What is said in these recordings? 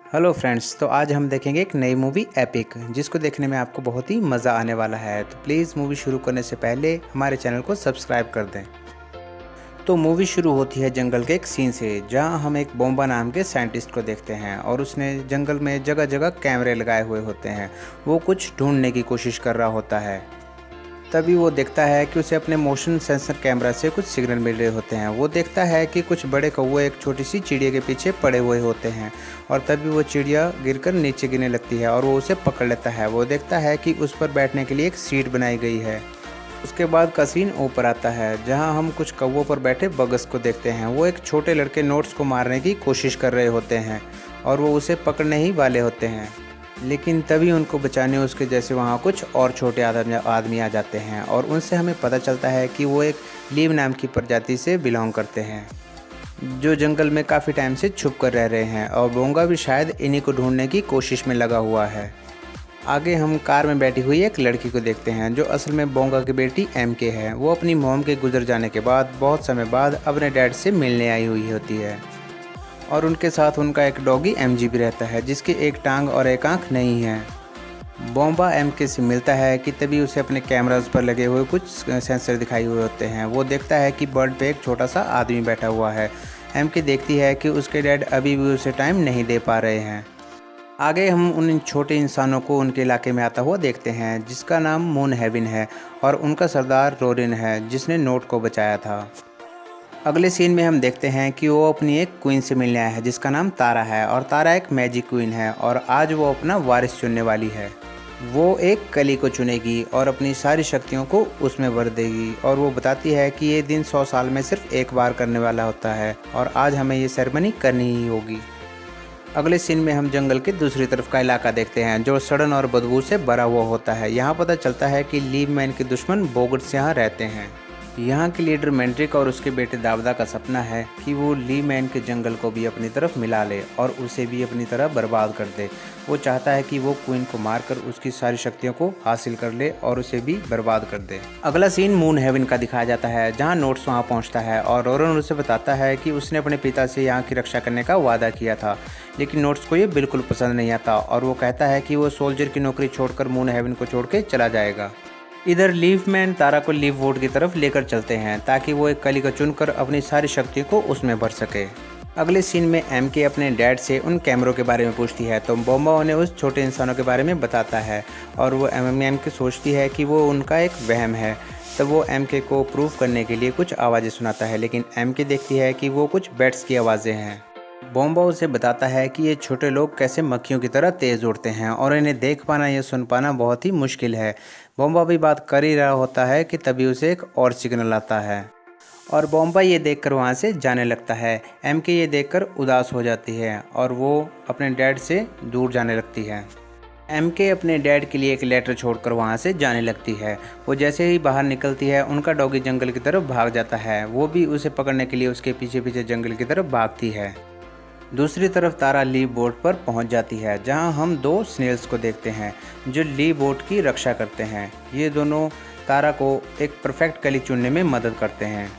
Hello friends, तो आज हम देखेंगे एक नई मूवी एपिक, जिसको देखने में आपको बहुत ही मज़ा आने वाला है। तो प्लीज़ मूवी शुरू करने से पहले हमारे चैनल को सब्सक्राइब कर दें। तो मूवी शुरू होती है जंगल के एक सीन से, जहां हम एक बोम्बा नाम के साइंटिस्ट को देखते हैं और उसने जंगल में जगह जगह कैमरे लगाए हुए होते हैं। वो कुछ ढूंढने की कोशिश कर रहा होता है। तभी वो देखता है कि उसे अपने मोशन सेंसर कैमरा से कुछ सिग्नल मिल रहे होते हैं। वो देखता है कि कुछ बड़े कौवे एक छोटी सी चिड़िया के पीछे पड़े हुए होते हैं और तभी वो चिड़िया गिरकर नीचे गिरने लगती है और वो उसे पकड़ लेता है। वो देखता है कि उस पर बैठने के लिए एक सीट बनाई गई है। उसके बाद का सीन ऊपर आता है, जहां हम कुछ कौवों पर बैठे बगस को देखते हैं। वो एक छोटे लड़के नोट्स को मारने की कोशिश कर रहे होते हैं और वो उसे पकड़ने ही वाले होते हैं, लेकिन तभी उनको बचाने उसके जैसे वहाँ कुछ और छोटे आदमी आ जाते हैं और उनसे हमें पता चलता है कि वो एक लीव नाम की प्रजाति से बिलोंग करते हैं, जो जंगल में काफ़ी टाइम से छुप कर रह रहे हैं और बोंगा भी शायद इन्हीं को ढूंढने की कोशिश में लगा हुआ है। आगे हम कार में बैठी हुई एक लड़की को देखते हैं, जो असल में बोंगा की बेटी MK है। वो अपनी मॉम के गुजर जाने के बाद बहुत समय बाद अपने डैड से मिलने आई हुई होती है और उनके साथ उनका एक डॉगी MG भी रहता है, जिसकी एक टांग और एक आंख नहीं है। बोम्बा MK से मिलता है कि तभी उसे अपने कैमरास पर लगे हुए कुछ सेंसर दिखाई हुए होते हैं। वो देखता है कि बर्ड पे एक छोटा सा आदमी बैठा हुआ है। MK देखती है कि उसके डैड अभी भी उसे टाइम नहीं दे पा रहे हैं। आगे हम उन छोटे इंसानों को उनके इलाके में आता हुआ देखते हैं, जिसका नाम मून हेवन है और उनका सरदार रोरिन है, जिसने नोट को बचाया था। अगले सीन में हम देखते हैं कि वो अपनी एक क्वीन से मिलने आया है, जिसका नाम तारा है और तारा एक मैजिक क्वीन है और आज वो अपना वारिस चुनने वाली है। वो एक कली को चुनेगी और अपनी सारी शक्तियों को उसमें भर देगी और वो बताती है कि ये दिन 100 साल में सिर्फ एक बार करने वाला होता है और आज हमें ये सेरेमनी करनी ही होगी। अगले सीन में हम जंगल के दूसरी तरफ का इलाका देखते हैं, जो सड़न और बदबू से भरा हुआ होता है। यहाँ पता चलता है कि लीव मैन के दुश्मन बोगट्स यहाँ रहते हैं। यहाँ के लीडर मैंड्रिक और उसके बेटे दावदा का सपना है कि वो ली मैन के जंगल को भी अपनी तरफ मिला ले और उसे भी अपनी तरह बर्बाद कर दे। वो चाहता है कि वो क्वीन को मारकर उसकी सारी शक्तियों को हासिल कर ले और उसे भी बर्बाद कर दे। अगला सीन मून हेवन का दिखाया जाता है, जहाँ नोट्स वहाँ पहुँचता है और रोरन उसे बताता है कि उसने अपने पिता से यहाँ की रक्षा करने का वादा किया था, लेकिन नोट्स को ये बिल्कुल पसंद नहीं आता और वो कहता है कि वो सोल्जर की नौकरी छोड़कर मून हेवन को छोड़ के चला जाएगा। इधर लीव मैन तारा को लीव वोट की तरफ लेकर चलते हैं ताकि वो एक कली को चुनकर अपनी सारी शक्ति को उसमें भर सके। अगले सीन में MK अपने डैड से उन कैमरों के बारे में पूछती है, तो बोम्बा उन्हें उस छोटे इंसानों के बारे में बताता है और वो MK सोचती है कि वो उनका एक वहम है। तब वो MK को प्रूव करने के लिए कुछ आवाज़ें सुनाता है, लेकिन MK देखती है कि वो कुछ बैट्स की आवाज़ें हैं। बोम्बा उसे बताता है कि ये छोटे लोग कैसे मक्खियों की तरह तेज़ उड़ते हैं और इन्हें देख पाना या सुन पाना बहुत ही मुश्किल है। बोम्बा भी बात कर ही रहा होता है कि तभी उसे एक और सिग्नल आता है और बोम्बा ये देखकर वहाँ से जाने लगता है। MK ये देखकर उदास हो जाती है और वो अपने डैड से दूर जाने लगती है। MK अपने डैड के लिए एक लेटर छोड़कर वहाँ से जाने लगती है। वो जैसे ही बाहर निकलती है, उनका डॉगी जंगल की तरफ भाग जाता है। वो भी उसे पकड़ने के लिए उसके पीछे पीछे जंगल की तरफ भागती है। दूसरी तरफ तारा ली बोट पर पहुंच जाती है, जहां हम दो स्नेल्स को देखते हैं जो ली बोट की रक्षा करते हैं। ये दोनों तारा को एक परफेक्ट कली चुनने में मदद करते हैं।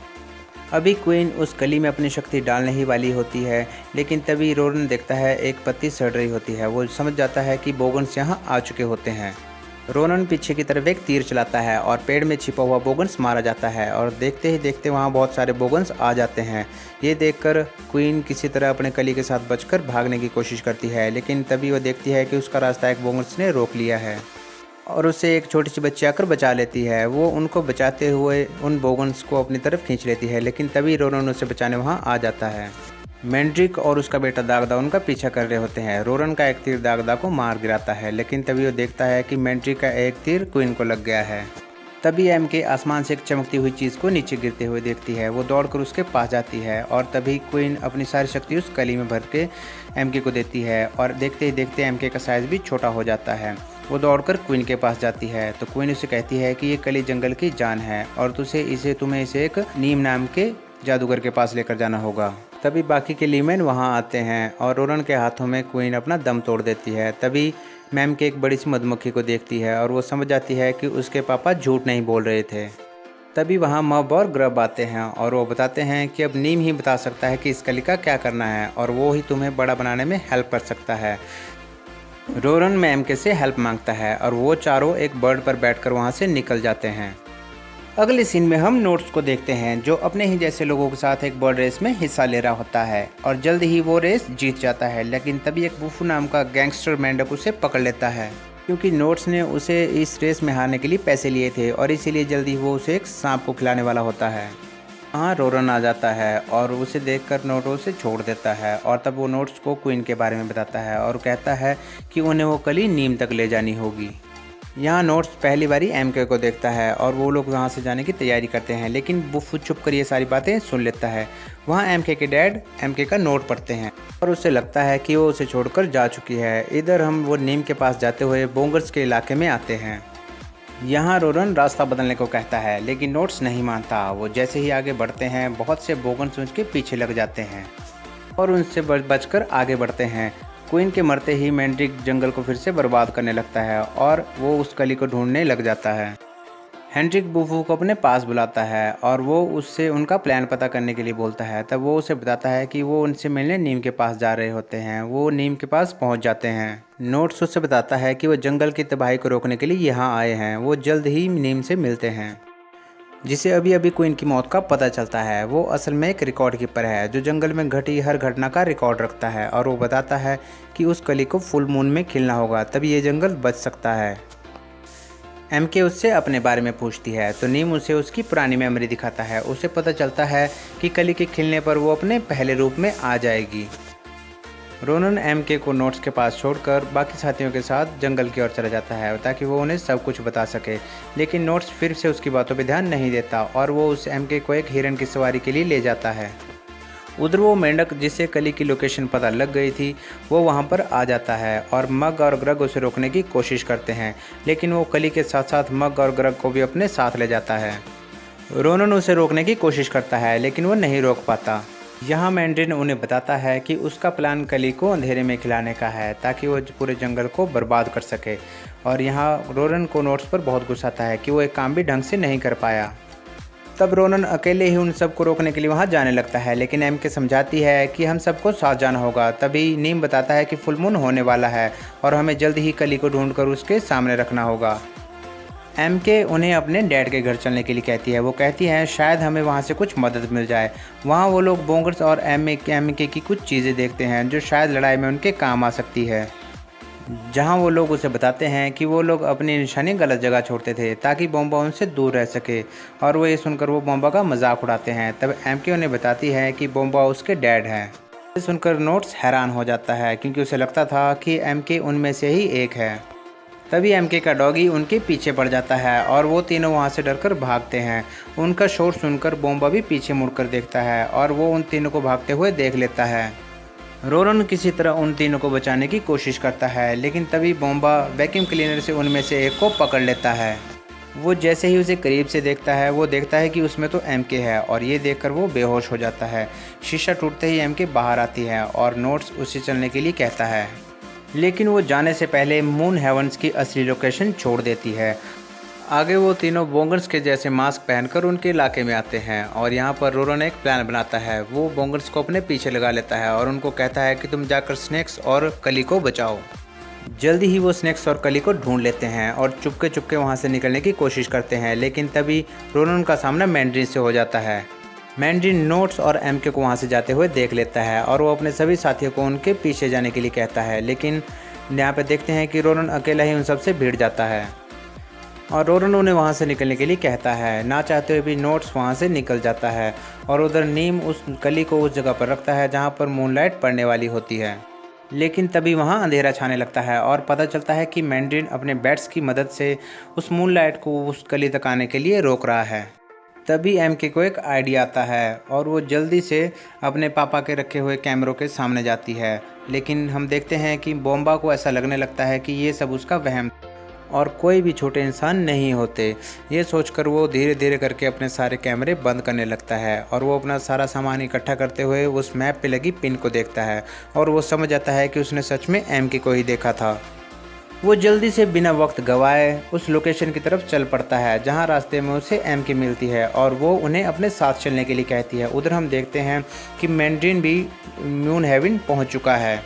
अभी क्वीन उस कली में अपनी शक्ति डालने ही वाली होती है, लेकिन तभी रोरन देखता है एक पत्ती सड़ रही होती है। वो समझ जाता है कि बोगन्स यहाँ आ चुके होते हैं। रोनन पीछे की तरफ एक तीर चलाता है और पेड़ में छिपा हुआ बोगन्स मारा जाता है और देखते ही देखते वहाँ बहुत सारे बोगन्स आ जाते हैं। ये देखकर क्वीन किसी तरह अपने कली के साथ बचकर भागने की कोशिश करती है, लेकिन तभी वो देखती है कि उसका रास्ता एक बोगन्स ने रोक लिया है और उसे एक छोटी सी बच्ची आकर बचा लेती है। वो उनको बचाते हुए उन बोगन्स को अपनी तरफ खींच लेती है, लेकिन तभी रोनन उसे बचाने वहाँ आ जाता है। मैंड्रिक और उसका बेटा दागदा उनका पीछा कर रहे होते हैं। रोरन का एक तीर दागदा को मार गिराता है, लेकिन तभी वो देखता है कि मैंड्रिक का एक तीर क्वीन को लग गया है। तभी MK आसमान से एक चमकती हुई चीज़ को नीचे गिरते हुए देखती है। वो दौड़कर उसके पास जाती है और तभी क्वीन अपनी सारी शक्ति उस कली में भर के MK को देती है और देखते ही देखते MK का साइज़ भी छोटा हो जाता है। वो दौड़कर क्वीन के पास जाती है, तो क्वीन उसे कहती है कि ये कली जंगल की जान है और तुम्हें इसे एक नीम नाम के जादूगर के पास लेकर जाना होगा। तभी बाकी के लीमेन वहाँ आते हैं और रोरन के हाथों में क्वीन अपना दम तोड़ देती है। तभी MK एक बड़ी सी मधुमक्खी को देखती है और वो समझ जाती है कि उसके पापा झूठ नहीं बोल रहे थे। तभी वहाँ मब और ग्रब आते हैं और वो बताते हैं कि अब नीम ही बता सकता है कि स्कली का क्या करना है और वो ही तुम्हें बड़ा बनाने में हेल्प कर सकता है। रोरन मैमके से हेल्प मांगता है और वो चारों एक बर्ड पर बैठकर वहाँ से निकल जाते हैं। अगले सीन में हम नोट्स को देखते हैं जो अपने ही जैसे लोगों के साथ एक बर्ड रेस में हिस्सा ले रहा होता है और जल्द ही वो रेस जीत जाता है। लेकिन तभी एक बुफू नाम का गैंगस्टर मेंढक उसे पकड़ लेता है क्योंकि नोट्स ने उसे इस रेस में हारने के लिए पैसे लिए थे और इसीलिए जल्दी वो उसे एक सांप को खिलाने वाला होता है। वहाँ रोरन आ जाता है और उसे देखकर नोट उसे छोड़ देता है और तब वो नोट्स को क्वीन के बारे में बताता है और कहता है कि उन्हें वो कली नीम तक ले जानी होगी। यहाँ नोट्स पहली बारी एमके को देखता है और वो लोग वहाँ से जाने की तैयारी करते हैं, लेकिन बुफू चुप कर ये सारी बातें सुन लेता है। वहाँ एमके के डैड एमके का नोट पढ़ते हैं और उसे लगता है कि वो उसे छोड़कर जा चुकी है। इधर हम वो नीम के पास जाते हुए बोंगर्स के इलाके में आते हैं। यहाँ रोरन रास्ता बदलने को कहता है लेकिन नोट्स नहीं मानता। वो जैसे ही आगे बढ़ते हैं बहुत से बोगन्स उसके पीछे लग जाते हैं और उनसे बचकर आगे बढ़ते हैं। क्वीन के मरते ही मैंड्रिक जंगल को फिर से बर्बाद करने लगता है और वो उस कली को ढूंढने लग जाता है। हेंड्रिक बुफू को अपने पास बुलाता है और वो उससे उनका प्लान पता करने के लिए बोलता है। तब वो उसे बताता है कि वो उनसे मिलने नीम के पास जा रहे होते हैं। वो नीम के पास पहुंच जाते हैं। नोट्स उससे बताता है कि वो जंगल की तबाही को रोकने के लिए यहाँ आए हैं। वो जल्द ही नीम से मिलते हैं जिसे अभी अभी क्वीन की मौत का पता चलता है। वो असल में एक रिकॉर्ड कीपर है जो जंगल में घटी हर घटना का रिकॉर्ड रखता है और वो बताता है कि उस कली को फुल मून में खिलना होगा तभी ये जंगल बच सकता है। एमके उससे अपने बारे में पूछती है तो नीम उसे उसकी पुरानी मेमोरी दिखाता है। उसे पता चलता है कि कली के खिलने पर वो अपने पहले रूप में आ जाएगी। रोनन एमके को नोट्स के पास छोड़कर बाकी साथियों के साथ जंगल की ओर चला जाता है ताकि वो उन्हें सब कुछ बता सके, लेकिन नोट्स फिर से उसकी बातों पर ध्यान नहीं देता और वो उस एमके को एक हिरन की सवारी के लिए ले जाता है। उधर वो मेंढक जिसे कली की लोकेशन पता लग गई थी वो वहाँ पर आ जाता है और मग और ग्रग उसे रोकने की कोशिश करते हैं, लेकिन वो कली के साथ साथ मग और ग्रग को भी अपने साथ ले जाता है। रोनन उसे रोकने की कोशिश करता है लेकिन वो नहीं रोक पाता। यहाँ मैंड्रिन उन्हें बताता है कि उसका प्लान कली को अंधेरे में खिलाने का है ताकि वो पूरे जंगल को बर्बाद कर सके। और यहाँ रोनन को नोट्स पर बहुत गुस्सा आता है कि वो एक काम भी ढंग से नहीं कर पाया। तब रोनन अकेले ही उन सबको रोकने के लिए वहाँ जाने लगता है, लेकिन एमके समझाती है कि हम सबको साथ जाना होगा। तभी नीम बताता है कि फुल मून होने वाला है और हमें जल्द ही कली को ढूंढकर उसके सामने रखना होगा। एमके उन्हें अपने डैड के घर चलने के लिए कहती है। वो कहती है शायद हमें वहाँ से कुछ मदद मिल जाए। वहाँ वो लोग बोंगर्स और एमके की कुछ चीज़ें देखते हैं जो शायद लड़ाई में उनके काम आ सकती है। जहाँ वो लोग उसे बताते हैं कि वो लोग अपनी निशानी गलत जगह छोड़ते थे ताकि बॉम्बा उनसे दूर रह सके और वो ये सुनकर वो बॉम्बा का मजाक उड़ाते हैं। तब एमके उन्हें बताती है कि बॉम्बा उसके डैड हैं। ये सुनकर नोट्स हैरान हो जाता है क्योंकि उसे लगता था कि एमके उनमें से ही एक है। तभी एमके का डॉगी उनके पीछे पड़ जाता है और वो तीनों वहाँ से डरकर भागते हैं। उनका शोर सुनकर बॉम्बा भी पीछे मुड़कर देखता है और वो उन तीनों को भागते हुए देख लेता है। रोरन किसी तरह उन तीनों को बचाने की कोशिश करता है, लेकिन तभी बॉम्बा वैक्यूम क्लीनर से उनमें से एक को पकड़ लेता है। वो जैसे ही उसे करीब से देखता है वो देखता है कि उसमें तो एमके है और ये देखकर वो बेहोश हो जाता है। शीशा टूटते ही एमके बाहर आती है और नोट्स उसे चलने के लिए कहता है, लेकिन वो जाने से पहले मून हेवंस की असली लोकेशन छोड़ देती है। आगे वो तीनों बोंगर्स के जैसे मास्क पहनकर उनके इलाके में आते हैं और यहाँ पर रोरन एक प्लान बनाता है। वो बोंगर्स को अपने पीछे लगा लेता है और उनको कहता है कि तुम जाकर स्नेक्स और कली को बचाओ। जल्दी ही वो स्नेक्स और कली को ढूंढ लेते हैं और चुपके चुपके वहाँ से निकलने की कोशिश करते हैं, लेकिन तभी रोरन का सामना मैंड्रिन से हो जाता है। मैंड्रिन नोट्स और एमके को वहाँ से जाते हुए देख लेता है और वो अपने सभी साथियों को उनके पीछे जाने के लिए कहता है, लेकिन यहाँ पे देखते हैं कि रोरन अकेला ही उन सबसे भिड़ जाता है और रोरन उन्हें वहाँ से निकलने के लिए कहता है। ना चाहते हुए भी नोट्स वहाँ से निकल जाता है और उधर नीम उस कली को उस जगह पर रखता है जहाँ पर मूनलाइट पड़ने वाली होती है, लेकिन तभी वहाँ अंधेरा छाने लगता है और पता चलता है कि मैंड्रिन अपने बैट्स की मदद से उस मूनलाइट को उस कली तक आने के लिए रोक रहा है। तभी एमके को एक आइडिया आता है और वो जल्दी से अपने पापा के रखे हुए कैमरों के सामने जाती है, लेकिन हम देखते हैं कि बॉम्बा को ऐसा लगने लगता है कि ये सब उसका वहम और कोई भी छोटे इंसान नहीं होते। ये सोचकर वो धीरे धीरे करके अपने सारे कैमरे बंद करने लगता है और वो अपना सारा सामान इकट्ठा करते हुए उस मैप पे लगी पिन को देखता है और वो समझ जाता है कि उसने सच में एमके को ही देखा था। वो जल्दी से बिना वक्त गवाए उस लोकेशन की तरफ चल पड़ता है जहां रास्ते में उसे एम के मिलती है और वो उन्हें अपने साथ चलने के लिए कहती है। उधर हम देखते हैं कि मैंड्रिन भी मून हेवन पहुंच चुका है,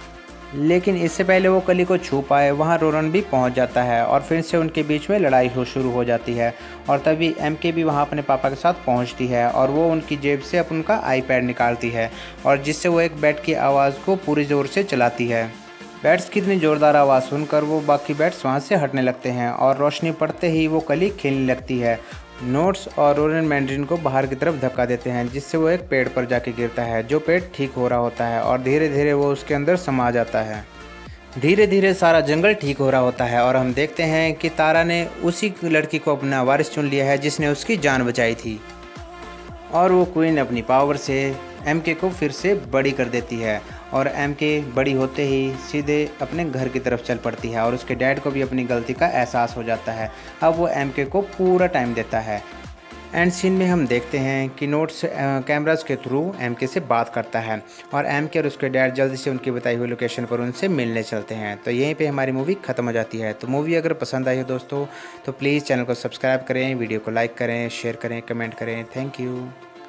लेकिन इससे पहले वो कली को छू पाए वहाँ रोरन भी पहुँच जाता है और फिर से उनके बीच में लड़ाई शुरू हो जाती है। और तभी एम के भी वहाँ अपने पापा के साथ पहुँचती है और वो उनकी जेब से उनका आईपैड निकालती है और जिससे वो एक बैट की आवाज़ को पूरी ज़ोर से चलाती है। बैट्स की इतनी ज़ोरदार आवाज़ सुनकर वो बाकी बैट्स वहाँ से हटने लगते हैं और रोशनी पड़ते ही वो कली खेलने लगती है। नोट्स और रोरन मैंड्रिन को बाहर की तरफ धक्का देते हैं जिससे वो एक पेड़ पर जाके गिरता है जो पेड़ ठीक हो रहा होता है और धीरे धीरे वो उसके अंदर समा जाता है। धीरे धीरे सारा जंगल ठीक हो रहा होता है और हम देखते हैं कि तारा ने उसी लड़की को अपना वारिस चुन लिया है जिसने उसकी जान बचाई थी और वो क्वीन अपनी पावर से एमके को फिर से बड़ी कर देती है और एमके बड़ी होते ही सीधे अपने घर की तरफ चल पड़ती है और उसके डैड को भी अपनी गलती का एहसास हो जाता है। अब वो एमके को पूरा टाइम देता है। एंड सीन में हम देखते हैं कि नोट्स कैमरास के थ्रू एमके से बात करता है और एमके और उसके डैड जल्दी से उनकी बताई हुई लोकेशन पर उनसे मिलने चलते हैं। तो यहीं पे हमारी मूवी ख़त्म हो जाती है। तो मूवी अगर पसंद आई हो दोस्तों तो प्लीज़ चैनल को सब्सक्राइब करें, वीडियो को लाइक करें, शेयर करें, कमेंट करें। Thank you.